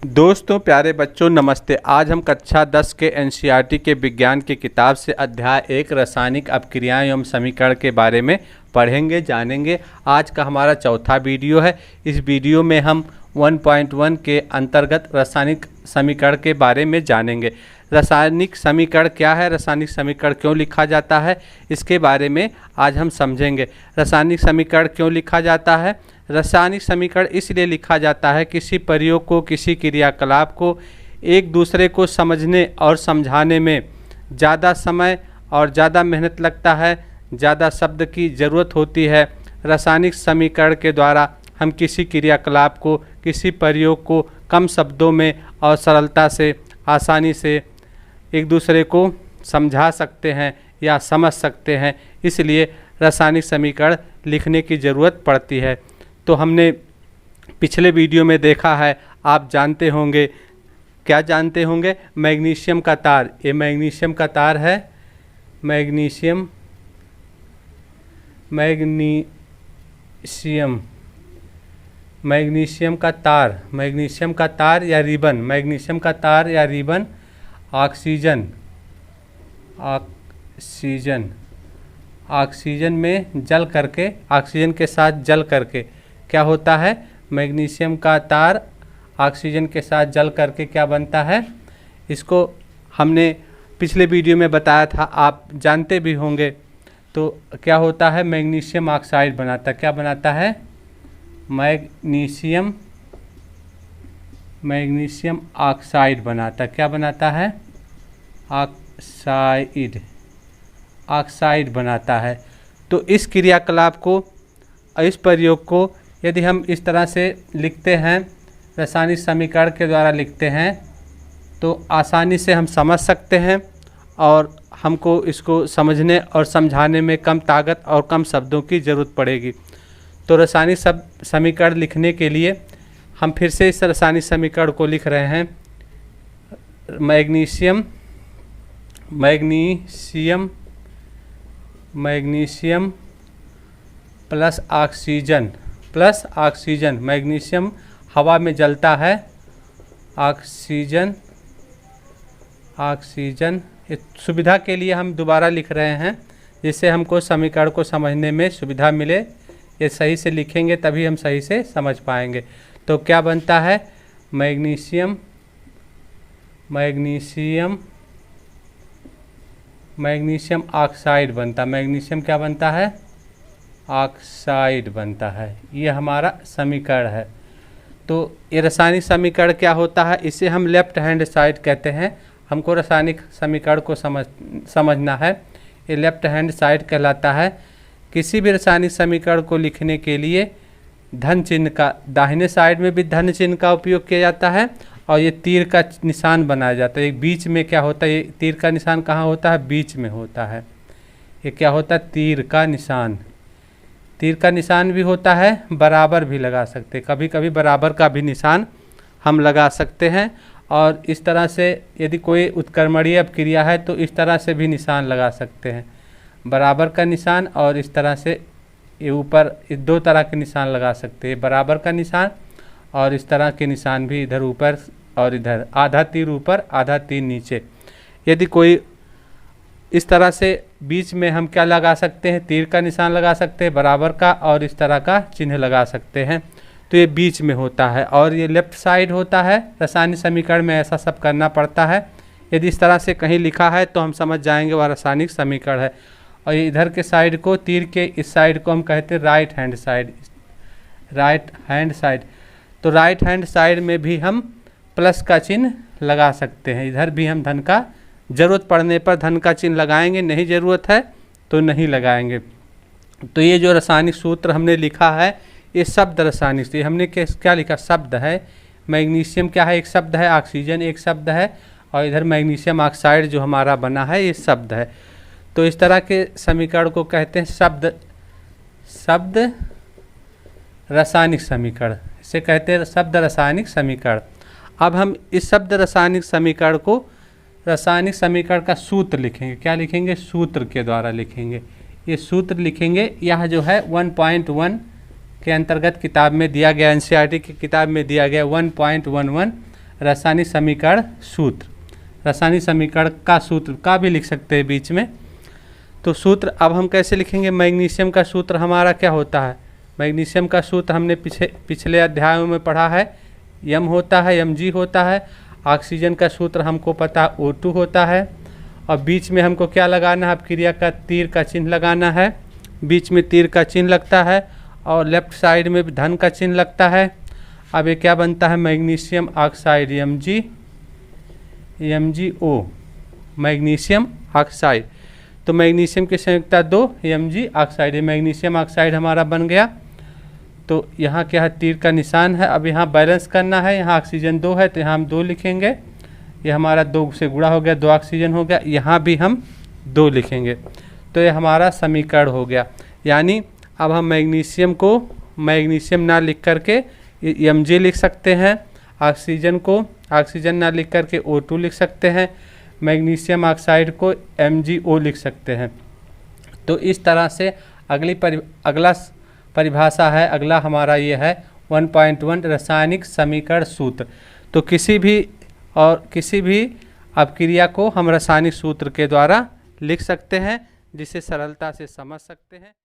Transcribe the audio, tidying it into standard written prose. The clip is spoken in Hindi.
दोस्तों, प्यारे बच्चों, नमस्ते। आज हम कक्षा 10 के एनसीईआरटी के विज्ञान की किताब से अध्याय 1 रासायनिक अपक्रियाएं एवं समीकरण के बारे में पढ़ेंगे, जानेंगे। आज का हमारा चौथा वीडियो है। इस वीडियो में हम 1.1 के अंतर्गत रासायनिक समीकरण के बारे में जानेंगे। रासायनिक समीकरण क्या है, रासायनिक समीकरण क्यों लिखा जाता है, इसके बारे में आज हम समझेंगे। रासायनिक समीकरण क्यों लिखा जाता है? रासायनिक समीकरण इसलिए लिखा जाता है किसी प्रयोग को, किसी क्रियाकलाप को एक दूसरे को समझने और समझाने में ज़्यादा समय और ज़्यादा मेहनत लगता है, ज़्यादा शब्द की ज़रूरत होती है। रासायनिक समीकरण के द्वारा हम किसी क्रियाकलाप को, किसी प्रयोग को कम शब्दों में और सरलता से, आसानी से एक दूसरे को समझा सकते हैं या समझ सकते हैं। इसलिए रासायनिक समीकरण लिखने की ज़रूरत पड़ती है। तो हमने पिछले वीडियो में देखा है, आप जानते होंगे, क्या जानते होंगे? मैग्नीशियम का तार। ये मैग्नीशियम का तार है। मैग्नीशियम का तार, मैग्नीशियम का तार या रिबन, मैग्नीशियम का तार या रिबन ऑक्सीजन में जल करके, ऑक्सीजन के साथ जल करके क्या होता है? मैग्नीशियम का तार ऑक्सीजन के साथ जल करके क्या बनता है? इसको हमने पिछले वीडियो में बताया था, आप जानते भी होंगे। तो क्या होता है? मैग्नीशियम ऑक्साइड बनाता है। क्या बनाता है? मैग्नीशियम ऑक्साइड बनाता है। क्या बनाता है? ऑक्साइड बनाता है। तो इस क्रियाकलाप को, इस प्रयोग को यदि हम इस तरह से लिखते हैं, रासायनिक समीकरण के द्वारा लिखते हैं, तो आसानी से हम समझ सकते हैं और हमको इसको समझने और समझाने में कम ताकत और कम शब्दों की ज़रूरत पड़ेगी। तो रासायनिक समीकरण लिखने के लिए हम फिर से इस रासायनिक समीकरण को लिख रहे हैं। Magnesium plus oxygen. मैग्नीशियम हवा में जलता है। ऑक्सीजन इस सुविधा के लिए हम दोबारा लिख रहे हैं, जिससे हमको समीकरण को समझने में सुविधा मिले। ये सही से लिखेंगे तभी हम सही से समझ पाएंगे। तो क्या बनता है? मैग्नीशियम ऑक्साइड बनता। मैग्नीशियम क्या बनता है? ऑक्साइड बनता है। ये हमारा समीकरण है। तो ये रासायनिक समीकरण क्या होता है? इसे हम लेफ्ट हैंड साइड कहते हैं। हमको रासायनिक समीकरण को समझना है। ये लेफ्ट हैंड साइड कहलाता है। किसी भी रासायनिक समीकरण को लिखने के लिए धन चिन्ह का, दाहिने साइड में भी धन चिन्ह का उपयोग किया जाता है और ये तीर का निशान बनाया जाता है। एक बीच में क्या होता है? ये तीर का निशान कहाँ होता है? बीच में होता है। ये क्या होता है? तीर का निशान भी होता है। बराबर भी लगा सकते हैं, कभी कभी बराबर का भी निशान हम लगा सकते हैं। और इस तरह से यदि कोई उत्क्रमणीय अपक्रिया है तो इस तरह से भी निशान लगा सकते हैं, बराबर का निशान। और इस तरह से ये ऊपर दो तरह के निशान लगा सकते हैं, बराबर का निशान और इस तरह के निशान भी, इधर ऊपर और इधर, आधा तीर ऊपर आधा तीर नीचे। यदि कोई इस तरह से बीच में हम क्या लगा सकते हैं? तीर का निशान लगा सकते हैं, बराबर का, और इस तरह का चिन्ह लगा सकते हैं। तो ये बीच में होता है और ये लेफ्ट साइड होता है। रासायनिक समीकरण में ऐसा सब करना पड़ता है। यदि इस तरह से कहीं लिखा है तो हम समझ जाएंगे वह रासायनिक समीकरण है। और ये इधर के साइड को, तीर के इस साइड को हम कहते हैं राइट हैंड साइड। तो राइट हैंड साइड में भी हम प्लस का चिन्ह लगा सकते हैं। इधर भी हम धन का, ज़रूरत पड़ने पर धन का चिन्ह लगाएंगे, नहीं ज़रूरत है तो नहीं लगाएंगे। तो ये जो रासायनिक सूत्र हमने लिखा है, ये शब्द रासायनिक से हमने क्या लिखा? शब्द है। मैग्नीशियम क्या है? एक शब्द है। ऑक्सीजन एक शब्द है। और इधर मैग्नीशियम ऑक्साइड जो हमारा बना है, ये शब्द है। तो इस तरह के समीकरण को कहते हैं शब्द रासायनिक समीकरण। इसे कहते हैं शब्द रासायनिक समीकरण। अब हम इस शब्द रासायनिक समीकरण को, रासायनिक समीकरण का सूत्र लिखेंगे। क्या लिखेंगे? सूत्र के द्वारा लिखेंगे। ये सूत्र लिखेंगे। यह जो है 1.1 के अंतर्गत किताब में दिया गया, एनसीईआरटी की किताब में दिया गया 1.11 रासायनिक समीकरण सूत्र, रासायनिक समीकरण का सूत्र का भी लिख सकते हैं बीच में। तो सूत्र अब हम कैसे लिखेंगे? मैग्नीशियम का सूत्र हमारा क्या होता है? मैग्नीशियम का सूत्र हमने पिछले अध्यायों में पढ़ा है, M होता है, Mg होता है। ऑक्सीजन का सूत्र हमको पता O2 होता है। और बीच में हमको क्या लगाना है? अब क्रिया का तीर का चिन्ह लगाना है, बीच में तीर का चिन्ह लगता है और लेफ्ट साइड में धन का चिन्ह लगता है। अब ये क्या बनता है? Magnesium oxide, MgO, magnesium oxide. तो मैग्नीशियम की संयुक्ता 2 Mg ऑक्साइड, मैग्नीशियम ऑक्साइड हमारा बन गया। तो यहाँ क्या है? तीर का निशान है। अब यहाँ बैलेंस करना है, यहाँ ऑक्सीजन 2 है तो यहाँ हम 2 लिखेंगे, ये हमारा 2 से गुणा हो गया, 2 ऑक्सीजन हो गया, यहाँ भी हम 2 लिखेंगे। तो ये हमारा समीकरण हो गया। यानी अब हम मैग्नीशियम को मैग्नीशियम ना लिख करके Mg लिख सकते हैं, ऑक्सीजन को ऑक्सीजन ना लिख करके O2 लिख सकते हैं, मैग्नीशियम ऑक्साइड को MgO लिख सकते हैं। तो इस तरह से अगला परिभाषा है, अगला हमारा ये है 1.1 रासायनिक समीकरण सूत्र। तो किसी भी अपक्रिया को हम रासायनिक सूत्र के द्वारा लिख सकते हैं, जिसे सरलता से समझ सकते हैं।